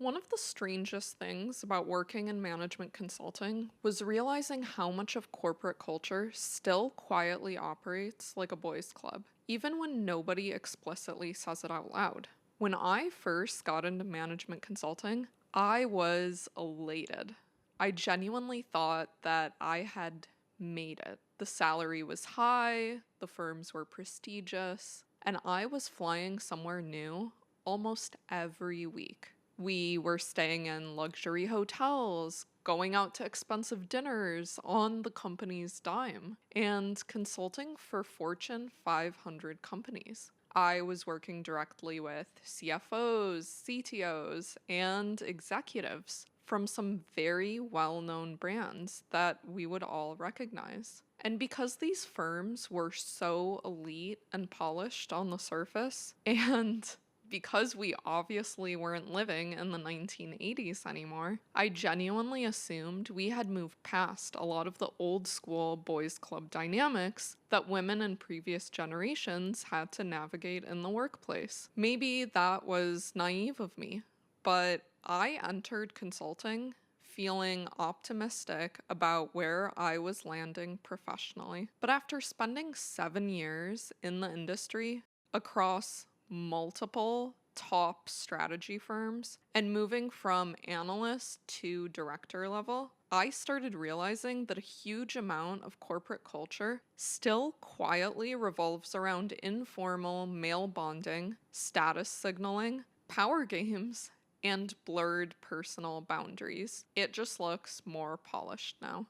One of the strangest things about working in management consulting was realizing how much of corporate culture still quietly operates like a boys' club, even when nobody explicitly says it out loud. When I first got into management consulting, I was elated. I genuinely thought that I had made it. The salary was high, the firms were prestigious, and I was flying somewhere new almost every week. We were staying in luxury hotels, going out to expensive dinners on the company's dime, and consulting for Fortune 500 companies. I was working directly with CFOs, CTOs, and executives from some very well-known brands that we would all recognize. And because these firms were so elite and polished on the surface, and because we obviously weren't living in the 1980s anymore, I genuinely assumed we had moved past a lot of the old school boys' club dynamics that women in previous generations had to navigate in the workplace. Maybe that was naive of me, but I entered consulting feeling optimistic about where I was landing professionally. But after spending 7 years in the industry across multiple top strategy firms and moving from analyst to director level, I started realizing that a huge amount of corporate culture still quietly revolves around informal male bonding, status signaling, power games, and blurred personal boundaries. It just looks more polished now.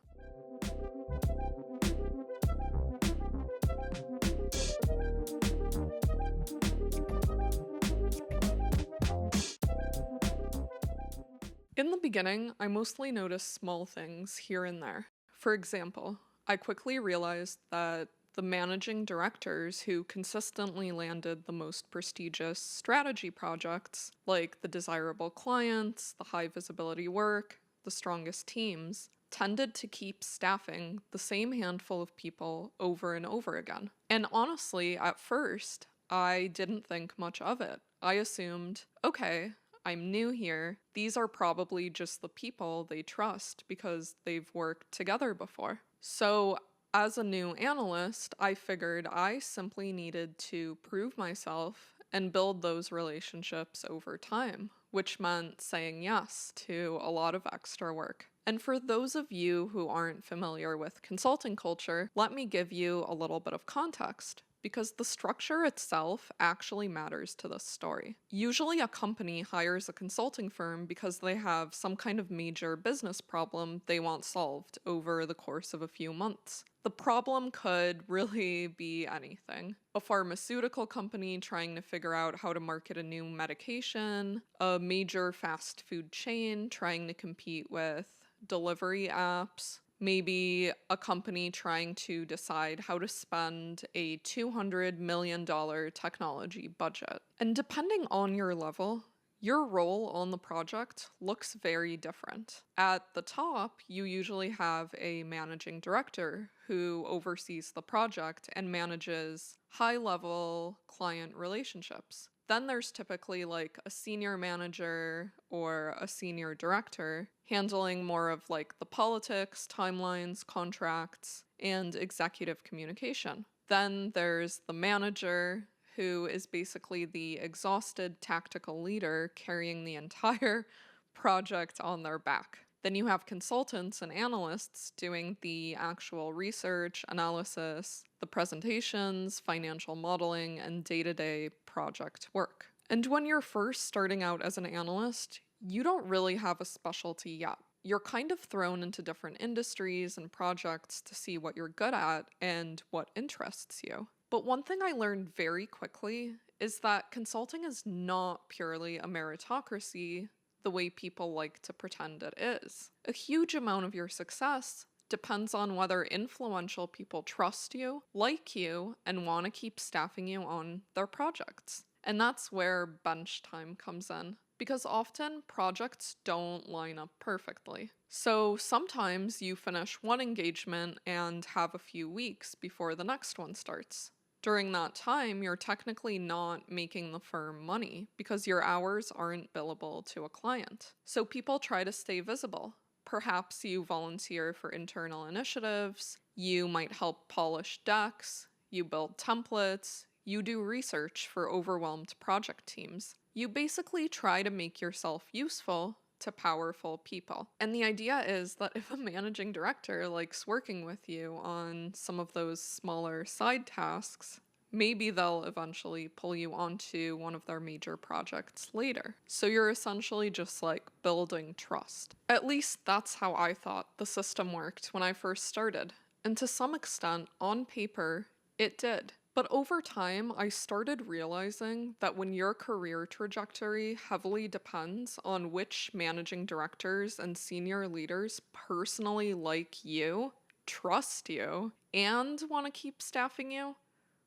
In the beginning, I mostly noticed small things here and there. For example, I quickly realized that the managing directors who consistently landed the most prestigious strategy projects, like the desirable clients, the high visibility work, the strongest teams, tended to keep staffing the same handful of people over and over again. And honestly, at first, I didn't think much of it. I assumed, okay, I'm new here. These are probably just the people they trust because they've worked together before. So, as a new analyst, I figured I simply needed to prove myself and build those relationships over time, which meant saying yes to a lot of extra work. And for those of you who aren't familiar with consulting culture, let me give you a little bit of context, because the structure itself actually matters to this story. Usually a company hires a consulting firm because they have some kind of major business problem they want solved over the course of a few months. The problem could really be anything. A pharmaceutical company trying to figure out how to market a new medication, a major fast food chain trying to compete with delivery apps, maybe a company trying to decide how to spend a $200 million technology budget. And depending on your level, your role on the project looks very different. At the top, you usually have a managing director who oversees the project and manages high-level client relationships. Then there's typically like a senior manager or a senior director handling more of like the politics, timelines, contracts, and executive communication. Then there's the manager, who is basically the exhausted tactical leader carrying the entire project on their back. Then you have consultants and analysts doing the actual research, analysis, the presentations, financial modeling, and day-to-day project work. And when you're first starting out as an analyst, you don't really have a specialty yet. You're kind of thrown into different industries and projects to see what you're good at and what interests you. But one thing I learned very quickly is that consulting is not purely a meritocracy the way people like to pretend it is. A huge amount of your success depends on whether influential people trust you, like you, and want to keep staffing you on their projects. And that's where bench time comes in, because often projects don't line up perfectly. So sometimes you finish one engagement and have a few weeks before the next one starts. During that time, you're technically not making the firm money because your hours aren't billable to a client. So people try to stay visible. Perhaps you volunteer for internal initiatives, you might help polish decks, you build templates, you do research for overwhelmed project teams. You basically try to make yourself useful to powerful people. And the idea is that if a managing director likes working with you on some of those smaller side tasks, maybe they'll eventually pull you onto one of their major projects later. So you're essentially just like building trust. At least that's how I thought the system worked when I first started. And to some extent, on paper, it did. But over time, I started realizing that when your career trajectory heavily depends on which managing directors and senior leaders personally like you, trust you, and want to keep staffing you,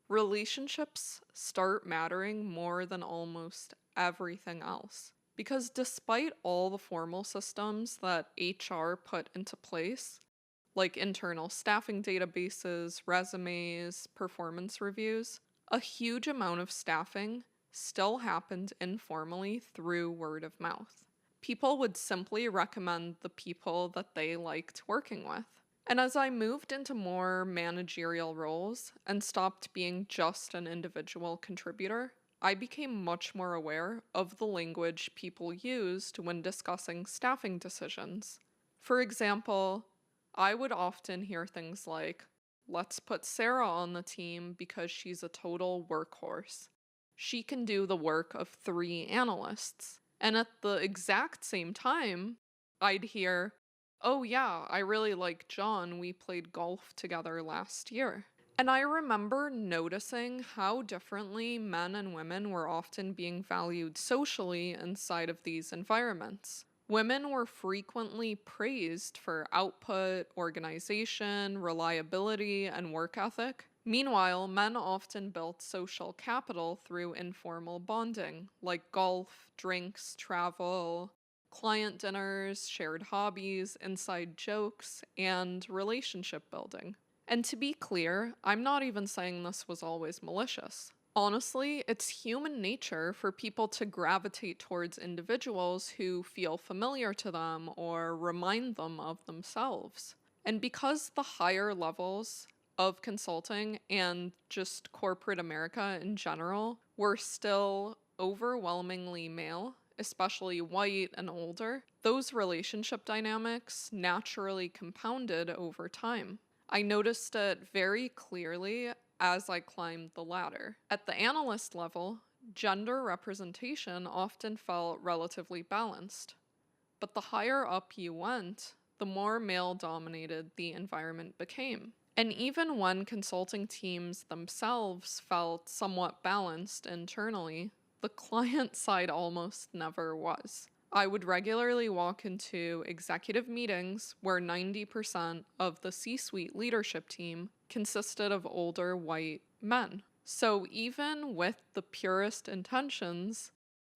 relationships start mattering more than almost everything else. Because despite all the formal systems that HR put into place, like internal staffing databases, resumes, performance reviews, a huge amount of staffing still happened informally through word of mouth. People would simply recommend the people that they liked working with. And as I moved into more managerial roles and stopped being just an individual contributor, I became much more aware of the language people used when discussing staffing decisions. For example, I would often hear things like, let's put Sarah on the team because she's a total workhorse. She can do the work of 3 analysts. And at the exact same time, I'd hear, oh yeah, I really like John, we played golf together last year. And I remember noticing how differently men and women were often being valued socially inside of these environments. Women were frequently praised for output, organization, reliability, and work ethic. Meanwhile, men often built social capital through informal bonding, like golf, drinks, travel, client dinners, shared hobbies, inside jokes, and relationship building. And to be clear, I'm not even saying this was always malicious. Honestly, it's human nature for people to gravitate towards individuals who feel familiar to them or remind them of themselves. And because the higher levels of consulting and just corporate America in general were still overwhelmingly male, especially white and older, those relationship dynamics naturally compounded over time. I noticed it very clearly as I climbed the ladder. At the analyst level, gender representation often felt relatively balanced. But the higher up you went, the more male-dominated the environment became. And even when consulting teams themselves felt somewhat balanced internally, the client side almost never was. I would regularly walk into executive meetings where 90% of the C-suite leadership team consisted of older white men. So even with the purest intentions,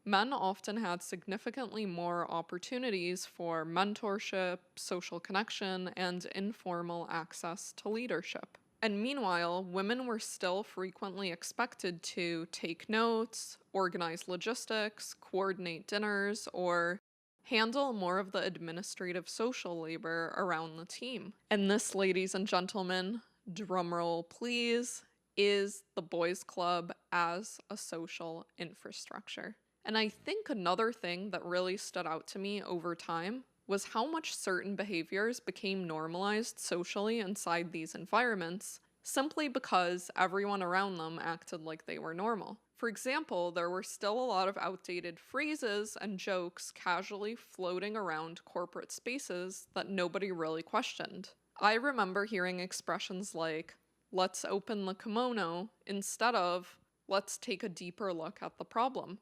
men often had significantly more opportunities for mentorship, social connection, and informal access to leadership. And meanwhile, women were still frequently expected to take notes, organize logistics, coordinate dinners, or handle more of the administrative social labor around the team. And this, ladies and gentlemen, drumroll please, is the boys' club as a social infrastructure. And I think another thing that really stood out to me over time was how much certain behaviors became normalized socially inside these environments simply because everyone around them acted like they were normal. For example, there were still a lot of outdated phrases and jokes casually floating around corporate spaces that nobody really questioned. I remember hearing expressions like, let's open the kimono, instead of, let's take a deeper look at the problem.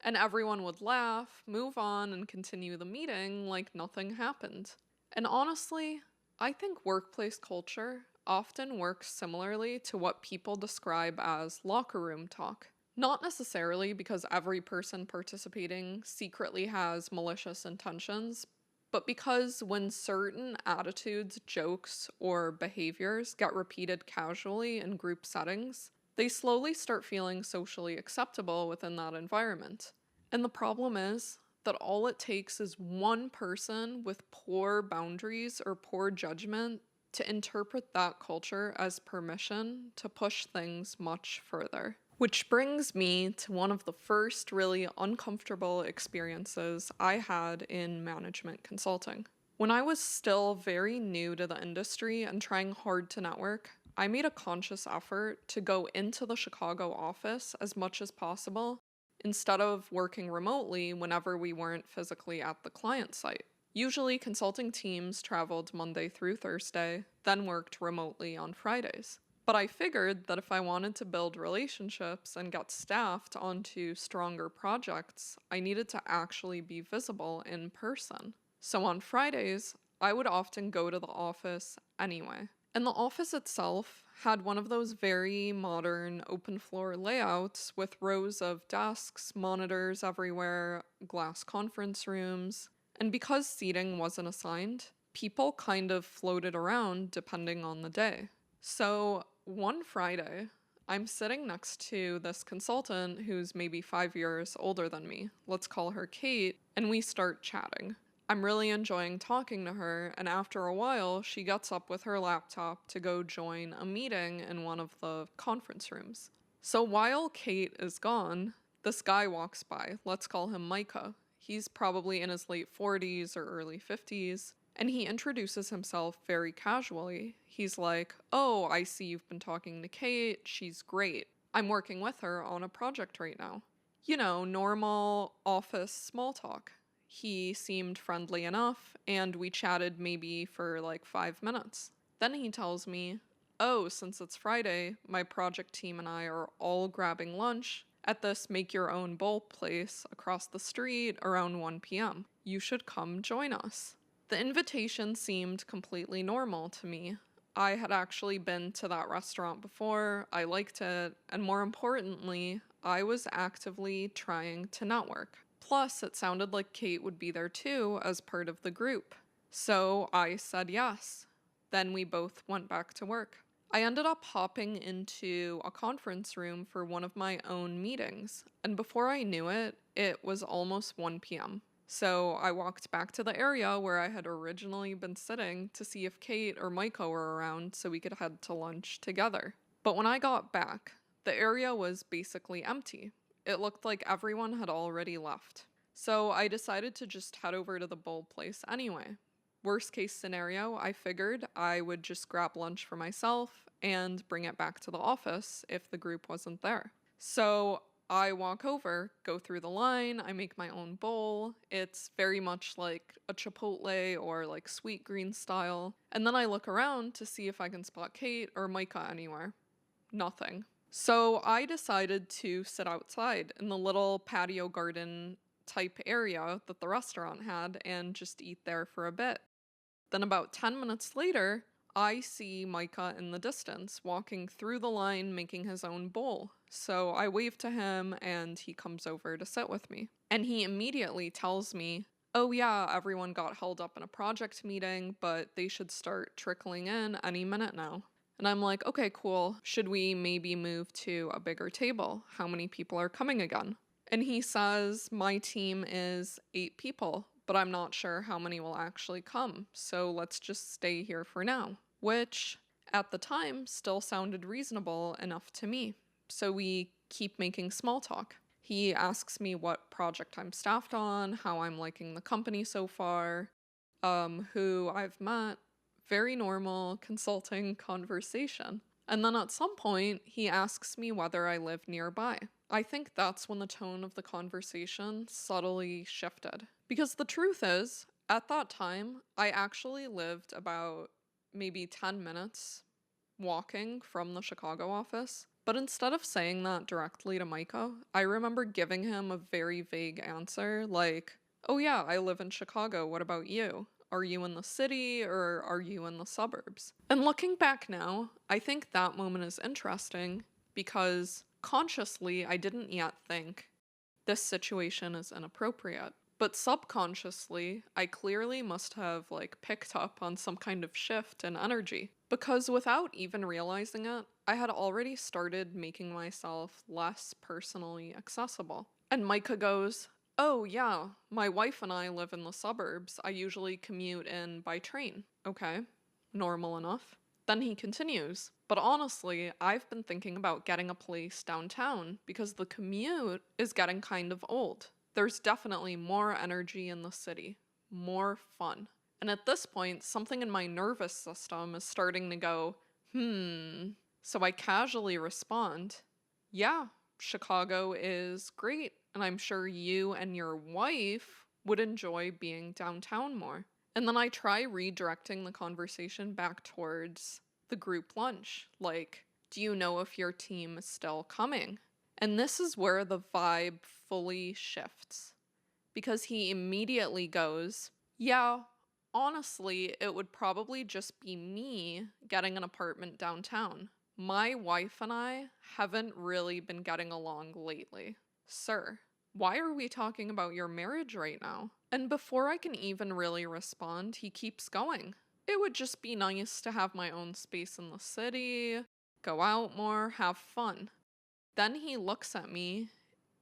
And everyone would laugh, move on, and continue the meeting like nothing happened. And honestly, I think workplace culture often works similarly to what people describe as locker room talk. Not necessarily because every person participating secretly has malicious intentions, but because when certain attitudes, jokes, or behaviors get repeated casually in group settings, They slowly start feeling socially acceptable within that environment. And the problem is that all it takes is one person with poor boundaries or poor judgment to interpret that culture as permission to push things much further. Which brings me to one of the first really uncomfortable experiences I had in management consulting. When I was still very new to the industry and trying hard to network, I made a conscious effort to go into the Chicago office as much as possible instead of working remotely whenever we weren't physically at the client site. Usually, consulting teams traveled Monday through Thursday, then worked remotely on Fridays. But I figured that if I wanted to build relationships and get staffed onto stronger projects, I needed to actually be visible in person. So on Fridays, I would often go to the office anyway. And the office itself had one of those very modern open floor layouts with rows of desks, monitors everywhere, glass conference rooms. And because seating wasn't assigned, people kind of floated around depending on the day. So one Friday, I'm sitting next to this consultant who's maybe 5 years older than me. Let's call her Kate, and we start chatting. I'm really enjoying talking to her, and after a while, she gets up with her laptop to go join a meeting in one of the conference rooms. So while Kate is gone, this guy walks by. Let's call him Micah. He's probably in his late 40s or early 50s, and he introduces himself very casually. He's like, "Oh, I see you've been talking to Kate. She's great. I'm working with her on a project right now." You know, normal office small talk. He seemed friendly enough, and we chatted maybe for like 5 minutes. Then he tells me, "Oh, since it's Friday, my project team and I are all grabbing lunch at this make-your-own bowl place across the street around 1 p.m. You should come join us." The invitation seemed completely normal to me. I had actually been to that restaurant before, I liked it, and more importantly, I was actively trying to network. Plus, it sounded like Kate would be there too as part of the group. So I said yes. Then we both went back to work. I ended up hopping into a conference room for one of my own meetings, and before I knew it, it was almost 1 p.m. So I walked back to the area where I had originally been sitting to see if Kate or Micah were around so we could head to lunch together. But when I got back, the area was basically empty. It looked like everyone had already left. So I decided to just head over to the bowl place anyway. Worst case scenario, I figured I would just grab lunch for myself and bring it back to the office if the group wasn't there. So I walk over, go through the line, I make my own bowl. It's very much like a Chipotle or like Sweet Green style. And then I look around to see if I can spot Kate or Micah anywhere. Nothing. So I decided to sit outside in the little patio garden type area that the restaurant had and just eat there for a bit. Then about 10 minutes later, I see Micah in the distance walking through the line making his own bowl. So I wave to him and he comes over to sit with me. And he immediately tells me, "Oh yeah, everyone got held up in a project meeting, but they should start trickling in any minute now." And I'm like, "Okay, cool. Should we maybe move to a bigger table? How many people are coming again?" And he says, "My team is 8 people, but I'm not sure how many will actually come. So let's just stay here for now." Which, at the time, still sounded reasonable enough to me. So we keep making small talk. He asks me what project I'm staffed on, how I'm liking the company so far, who I've met. Very normal consulting conversation. And then at some point, he asks me whether I live nearby. I think that's when the tone of the conversation subtly shifted. Because the truth is, at that time, I actually lived about maybe 10 minutes walking from the Chicago office. But instead of saying that directly to Micah, I remember giving him a very vague answer like, "Oh yeah, I live in Chicago, what about you? Are you in the city or are you in the suburbs?" And looking back now, I think that moment is interesting because consciously I didn't yet think this situation is inappropriate. But subconsciously, I clearly must have picked up on some kind of shift in energy. Because without even realizing it, I had already started making myself less personally accessible. And Micah goes, "Oh, yeah, my wife and I live in the suburbs. I usually commute in by train." Okay, normal enough. Then he continues, "But honestly, I've been thinking about getting a place downtown because the commute is getting kind of old. There's definitely more energy in the city, more fun." And at this point, something in my nervous system is starting to go, So I casually respond, "Yeah, Chicago is great, and I'm sure you and your wife would enjoy being downtown more." And then I try redirecting the conversation back towards the group lunch. Like, "Do you know if your team is still coming?" And this is where the vibe fully shifts. Because he immediately goes, "Yeah, honestly, it would probably just be me getting an apartment downtown. My wife and I haven't really been getting along lately. Sir, why are we talking about your marriage right now?" And before I can even really respond, he keeps going. "It would just be nice to have my own space in the city, go out more, have fun." Then he looks at me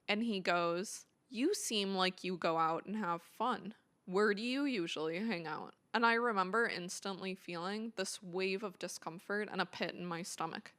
and he goes, "You seem like you go out and have fun. Where do you usually hang out?" And I remember instantly feeling this wave of discomfort and a pit in my stomach.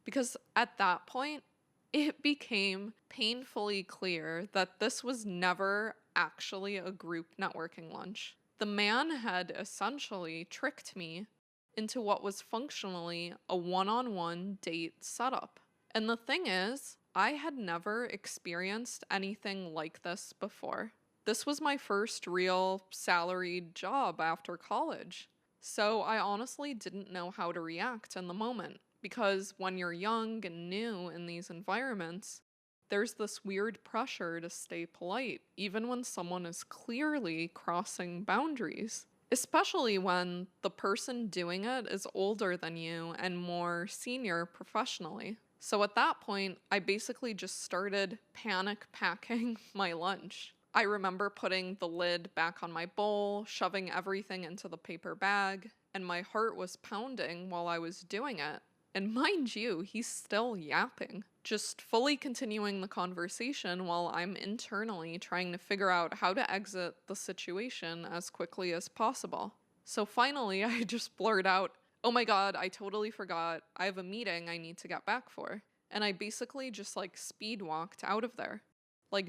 Because at that point, it became painfully clear that this was never actually a group networking lunch. The man had essentially tricked me into what was functionally a one-on-one date setup. And the thing is, I had never experienced anything like this before. This was my first real salaried job after college. So I honestly didn't know how to react in the moment, because when you're young and new in these environments, there's this weird pressure to stay polite, even when someone is clearly crossing boundaries. Especially when the person doing it is older than you and more senior professionally. So at that point, I basically just started panic packing my lunch. I remember putting the lid back on my bowl, shoving everything into the paper bag, and my heart was pounding while I was doing it. And mind you, he's still yapping, just fully continuing the conversation while I'm internally trying to figure out how to exit the situation as quickly as possible. So finally, I just blurt out, "Oh my god, I totally forgot. I have a meeting I need to get back for." And I basically just speed walked out of there.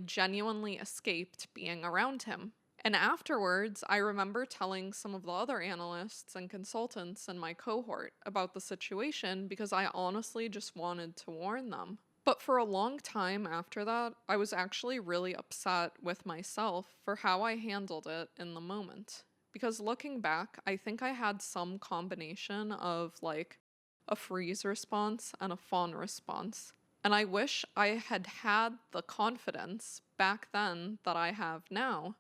Genuinely escaped being around him. And afterwards, I remember telling some of the other analysts and consultants in my cohort about the situation because I honestly just wanted to warn them. But for a long time after that, I was actually really upset with myself for how I handled it in the moment. Because looking back, I think I had some combination of a freeze response and a fawn response. And I wish I had had the confidence back then that I have now.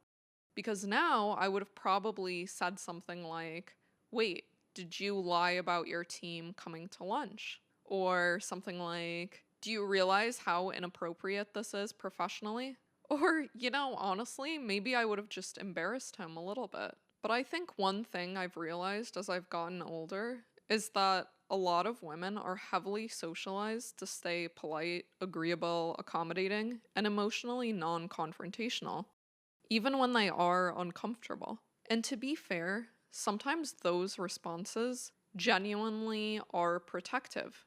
Because now I would have probably said something like, "Wait, did you lie about your team coming to lunch?" Or something like, "Do you realize how inappropriate this is professionally?" Or, honestly, maybe I would have just embarrassed him a little bit. But I think one thing I've realized as I've gotten older is that a lot of women are heavily socialized to stay polite, agreeable, accommodating, and emotionally non-confrontational, even when they are uncomfortable. And to be fair, sometimes those responses genuinely are protective.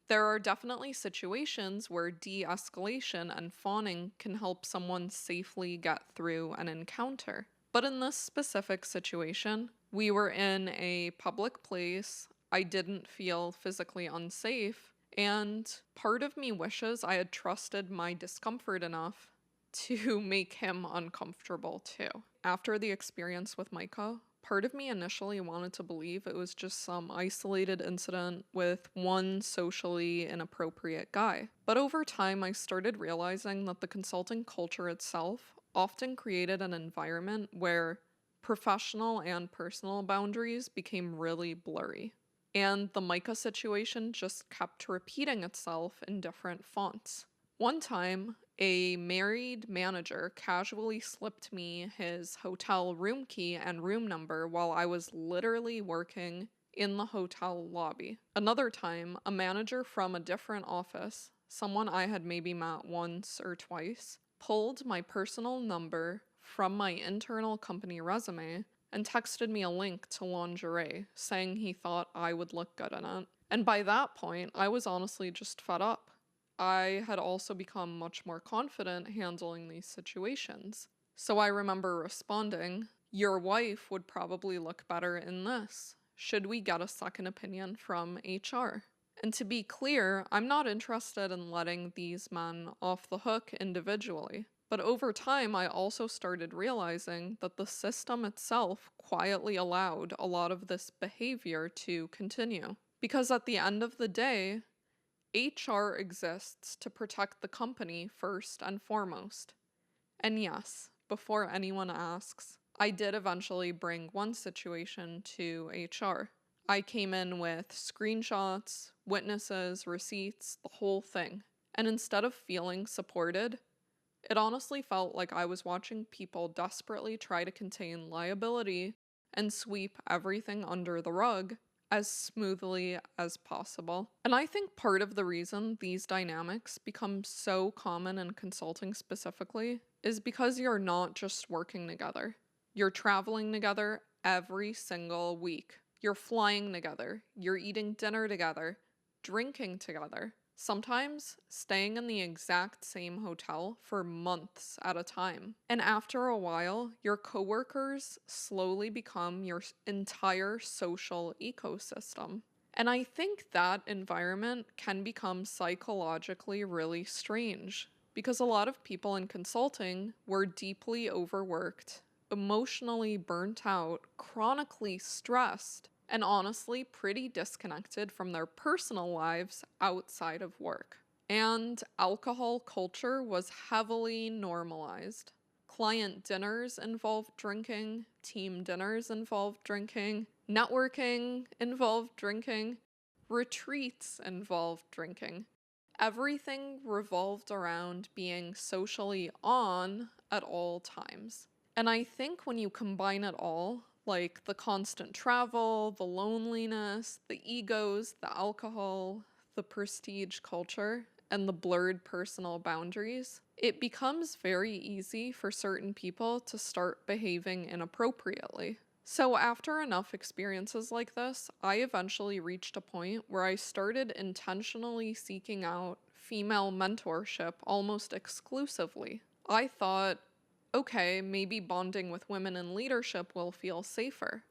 There are definitely situations where de-escalation and fawning can help someone safely get through an encounter. But in this specific situation, we were in a public place, I didn't feel physically unsafe, and part of me wishes I had trusted my discomfort enough to make him uncomfortable too. After the experience with Micah, part of me initially wanted to believe it was just some isolated incident with one socially inappropriate guy. But over time, I started realizing that the consulting culture itself often created an environment where professional and personal boundaries became really blurry. And the Micah situation just kept repeating itself in different fonts. One time, A married manager casually slipped me his hotel room key and room number while I was literally working in the hotel lobby. Another time, a manager from a different office, someone I had maybe met once or twice, pulled my personal number from my internal company resume and texted me a link to lingerie, saying he thought I would look good in it. And by that point, I was honestly just fed up. I had also become much more confident handling these situations. So I remember responding, "Your wife would probably look better in this. Should we get a second opinion from HR?" And to be clear, I'm not interested in letting these men off the hook individually. But over time, I also started realizing that the system itself quietly allowed a lot of this behavior to continue. Because at the end of the day, HR exists to protect the company first and foremost. And yes, before anyone asks, I did eventually bring one situation to HR. I came in with screenshots, witnesses, receipts, the whole thing. And instead of feeling supported, it honestly felt like I was watching people desperately try to contain liability and sweep everything under the rug as smoothly as possible. And I think part of the reason these dynamics become so common in consulting specifically is because you're not just working together. You're traveling together every single week. You're flying together. You're eating dinner together, drinking together. Sometimes staying in the exact same hotel for months at a time. And after a while, your coworkers slowly become your entire social ecosystem. And I think that environment can become psychologically really strange because a lot of people in consulting were deeply overworked, emotionally burnt out, chronically stressed, and honestly pretty disconnected from their personal lives outside of work. And alcohol culture was heavily normalized. Client dinners involved drinking, team dinners involved drinking, networking involved drinking, retreats involved drinking. Everything revolved around being socially on at all times. And I think when you combine it all, like the constant travel, the loneliness, the egos, the alcohol, the prestige culture, and the blurred personal boundaries, it becomes very easy for certain people to start behaving inappropriately. So after enough experiences like this, I eventually reached a point where I started intentionally seeking out female mentorship almost exclusively. I thought, okay, maybe bonding with women in leadership will feel safer.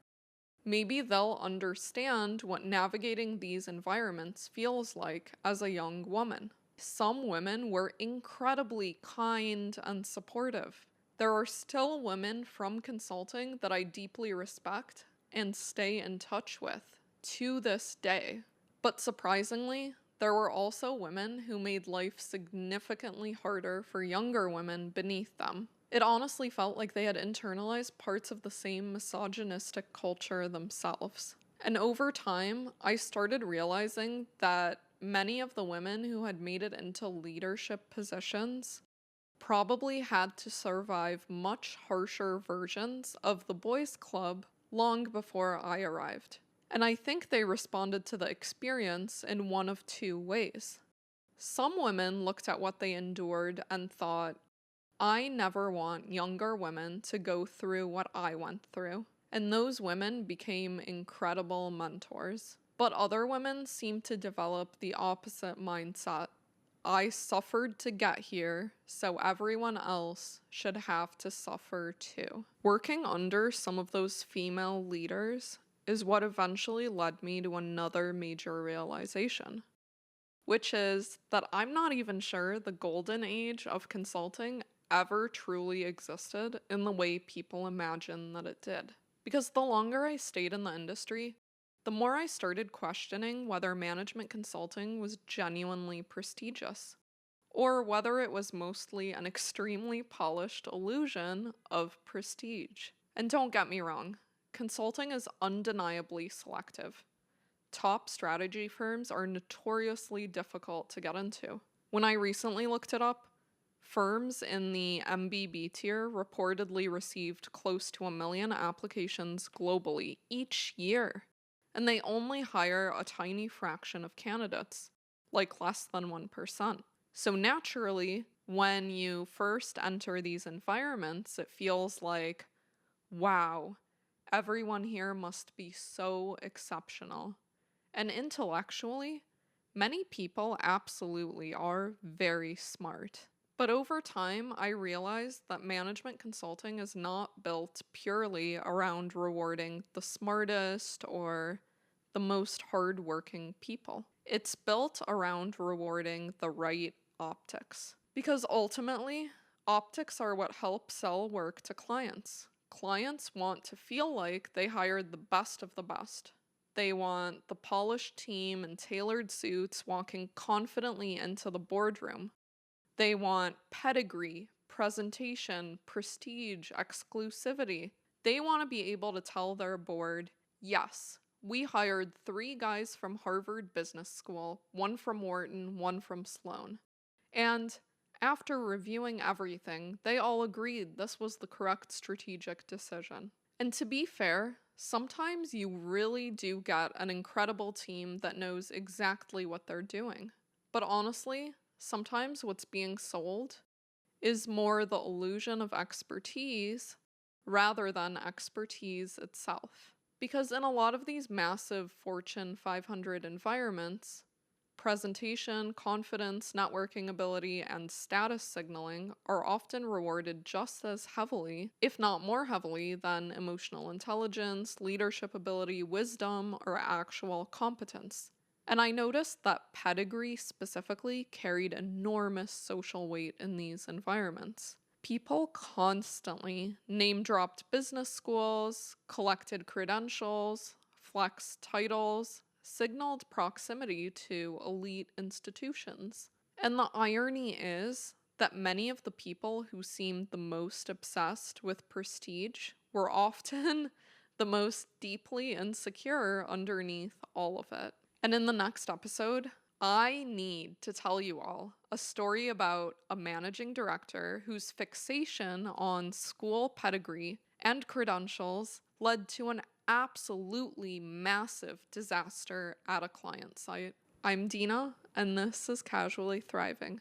Maybe they'll understand what navigating these environments feels like as a young woman. Some women were incredibly kind and supportive. There are still women from consulting that I deeply respect and stay in touch with to this day. But surprisingly, there were also women who made life significantly harder for younger women beneath them. It honestly felt like they had internalized parts of the same misogynistic culture themselves. And over time, I started realizing that many of the women who had made it into leadership positions probably had to survive much harsher versions of the boys' club long before I arrived. And I think they responded to the experience in one of two ways. Some women looked at what they endured and thought, I never want younger women to go through what I went through. And those women became incredible mentors. But other women seemed to develop the opposite mindset. I suffered to get here, so everyone else should have to suffer too. Working under some of those female leaders is what eventually led me to another major realization, which is that I'm not even sure the golden age of consulting ever truly existed in the way people imagine that it did. Because the longer I stayed in the industry, the more I started questioning whether management consulting was genuinely prestigious, or whether it was mostly an extremely polished illusion of prestige. And don't get me wrong, consulting is undeniably selective. Top strategy firms are notoriously difficult to get into. When I recently looked it up, Firms in the MBB tier reportedly received close to 1 million applications globally each year, and they only hire a tiny fraction of candidates, like less than 1%. So naturally, when you first enter these environments, it feels like, wow, everyone here must be so exceptional. And intellectually, many people absolutely are very smart. But over time, I realized that management consulting is not built purely around rewarding the smartest or the most hardworking people. It's built around rewarding the right optics. Because ultimately, optics are what help sell work to clients. Clients want to feel like they hired the best of the best. They want the polished team in tailored suits walking confidently into the boardroom. They want pedigree, presentation, prestige, exclusivity. They want to be able to tell their board, yes, we hired 3 guys from Harvard Business School, 1 from Wharton, 1 from Sloan. And after reviewing everything, they all agreed this was the correct strategic decision. And to be fair, sometimes you really do get an incredible team that knows exactly what they're doing. But honestly, sometimes what's being sold is more the illusion of expertise rather than expertise itself. Because in a lot of these massive Fortune 500 environments, presentation, confidence, networking ability, and status signaling are often rewarded just as heavily, if not more heavily, than emotional intelligence, leadership ability, wisdom, or actual competence. And I noticed that pedigree specifically carried enormous social weight in these environments. People constantly name-dropped business schools, collected credentials, flexed titles, signaled proximity to elite institutions. And the irony is that many of the people who seemed the most obsessed with prestige were often the most deeply insecure underneath all of it. And in the next episode, I need to tell you all a story about a managing director whose fixation on school pedigree and credentials led to an absolutely massive disaster at a client site. I'm Dina, and this is Casually Thriving.